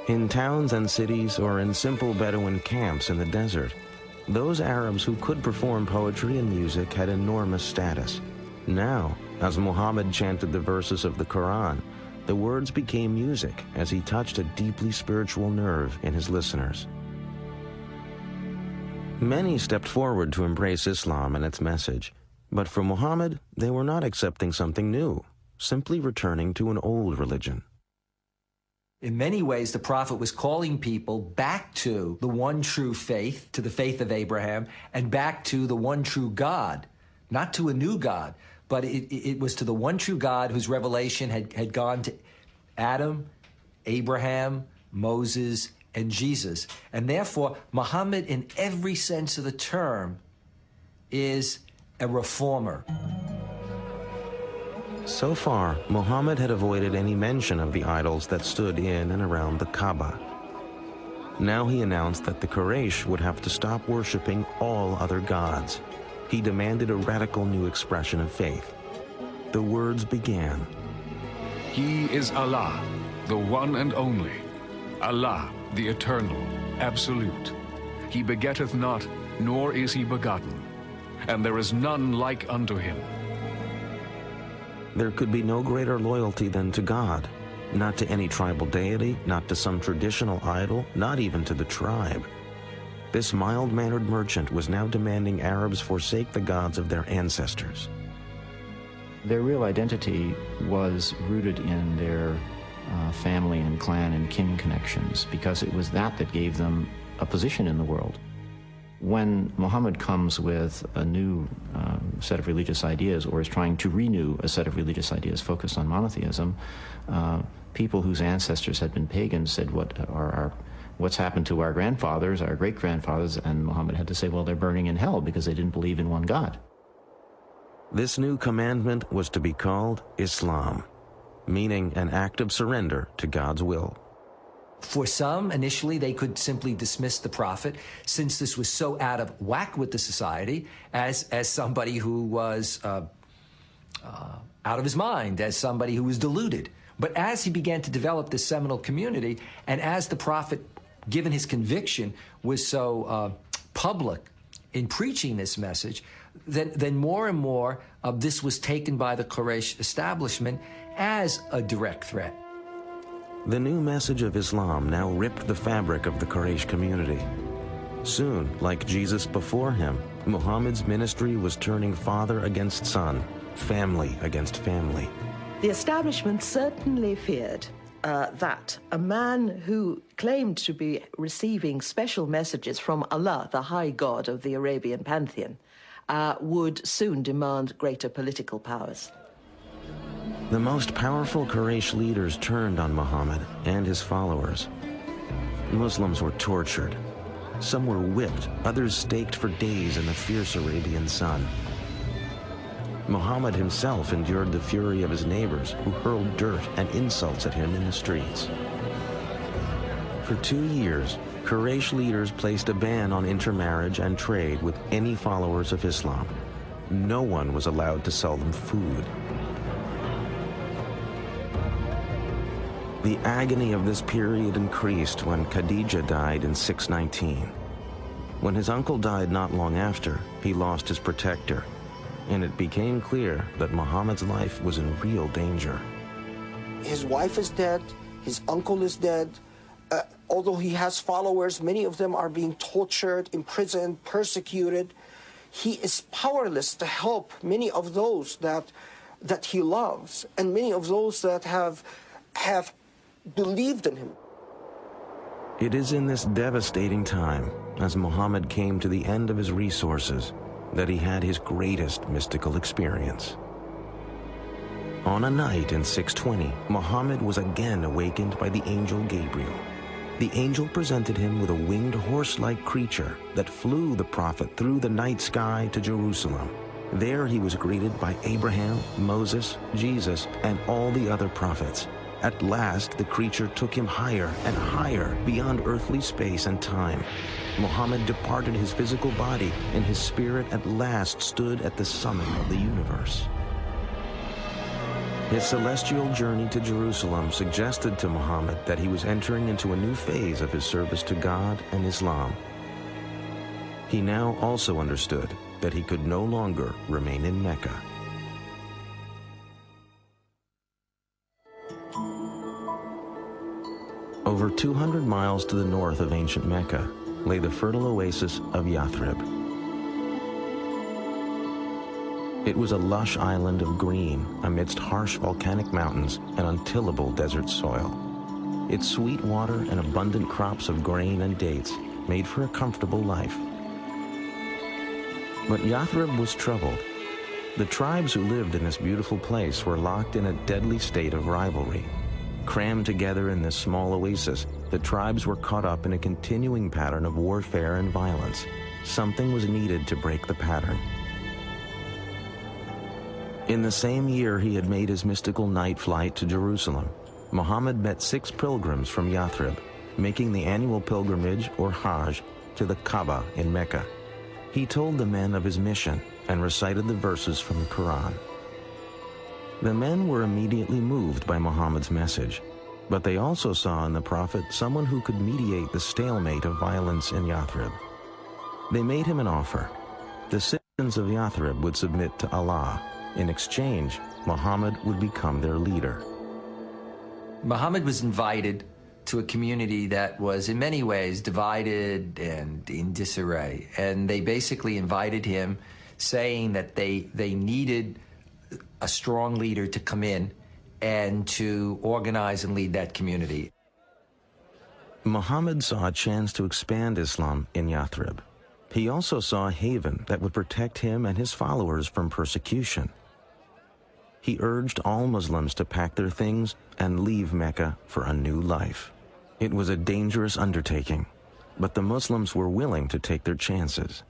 In towns and cities or in simple Bedouin camps in the desert, those Arabs who could perform poetry and music had enormous status. Now, as Muhammad chanted the verses of the Quran, the words became music as he touched a deeply spiritual nerve in his listeners. Many stepped forward to embrace Islam and its message, but for Muhammad, they were not accepting something new, simply returning to an old religion. In many ways, the Prophet was calling people back to the one true faith, to the faith of Abraham, and back to the one true God, not to a new God, but it was to the one true God whose revelation had gone to Adam, Abraham, Moses, and Jesus. And therefore, Muhammad, in every sense of the term, is a reformer. So far, Muhammad had avoided any mention of the idols that stood in and around the Kaaba. Now he announced that the Quraysh would have to stop worshiping all other gods. He demanded a radical new expression of faith. The words began. He is Allah, the one and only. Allah, the eternal, absolute. He begetteth not, nor is he begotten. And there is none like unto him. There could be no greater loyalty than to God, not to any tribal deity, not to some traditional idol, not even to the tribe. This mild-mannered merchant was now demanding Arabs forsake the gods of their ancestors. Their real identity was rooted in their family and clan and kin connections, because it was that gave them a position in the world. When Muhammad comes with a new set of religious ideas, or is trying to renew a set of religious ideas focused on monotheism, people whose ancestors had been pagans said, what's happened to our grandfathers, our great-grandfathers? And Muhammad had to say, well, they're burning in hell because they didn't believe in one God. This new commandment was to be called Islam, meaning an act of surrender to God's will. For some, initially, they could simply dismiss the Prophet, since this was so out of whack with the society, as somebody who was out of his mind, as somebody who was deluded. But as he began to develop this seminal community, and as the Prophet, given his conviction, was so public in preaching this message, then more and more of this was taken by the Quraysh establishment as a direct threat. The new message of Islam now ripped the fabric of the Quraysh community. Soon, like Jesus before him, Muhammad's ministry was turning father against son, family against family. The establishment certainly feared that a man who claimed to be receiving special messages from Allah, the high god of the Arabian pantheon, would soon demand greater political powers. The most powerful Quraysh leaders turned on Muhammad and his followers. Muslims were tortured. Some were whipped, others staked for days in the fierce Arabian sun. Muhammad himself endured the fury of his neighbors, who hurled dirt and insults at him in the streets. For 2 years, Quraysh leaders placed a ban on intermarriage and trade with any followers of Islam. No one was allowed to sell them food. The agony of this period increased when Khadija died in 619. When his uncle died not long after, he lost his protector, and it became clear that Muhammad's life was in real danger. His wife is dead, his uncle is dead. Although he has followers, many of them are being tortured, imprisoned, persecuted. He is powerless to help many of those that he loves, and many of those that have believed in him. It is in this devastating time, as Muhammad came to the end of his resources, that he had his greatest mystical experience. On a night in 620, Muhammad was again awakened by the angel Gabriel. The angel presented him with a winged horse-like creature that flew the prophet through the night sky to Jerusalem. There he was greeted by Abraham, Moses, Jesus, and all the other prophets. At last, the creature took him higher and higher beyond earthly space and time. Muhammad departed his physical body, and his spirit at last stood at the summit of the universe. His celestial journey to Jerusalem suggested to Muhammad that he was entering into a new phase of his service to God and Islam. He now also understood that he could no longer remain in Mecca. Over 200 miles to the north of ancient Mecca lay the fertile oasis of Yathrib. It was a lush island of green amidst harsh volcanic mountains and untillable desert soil. Its sweet water and abundant crops of grain and dates made for a comfortable life. But Yathrib was troubled. The tribes who lived in this beautiful place were locked in a deadly state of rivalry. Crammed together in this small oasis, the tribes were caught up in a continuing pattern of warfare and violence. Something was needed to break the pattern. In the same year he had made his mystical night flight to Jerusalem, Muhammad met 6 pilgrims from Yathrib, making the annual pilgrimage, or Hajj, to the Kaaba in Mecca. He told the men of his mission and recited the verses from the Quran. The men were immediately moved by Muhammad's message, but they also saw in the Prophet someone who could mediate the stalemate of violence in Yathrib. They made him an offer. The citizens of Yathrib would submit to Allah. In exchange, Muhammad would become their leader. Muhammad was invited to a community that was in many ways divided and in disarray. And they basically invited him, saying that they needed a strong leader to come in and to organize and lead that community. Muhammad saw a chance to expand Islam in Yathrib. He also saw a haven that would protect him and his followers from persecution. He urged all Muslims to pack their things and leave Mecca for a new life. It was a dangerous undertaking, but the Muslims were willing to take their chances.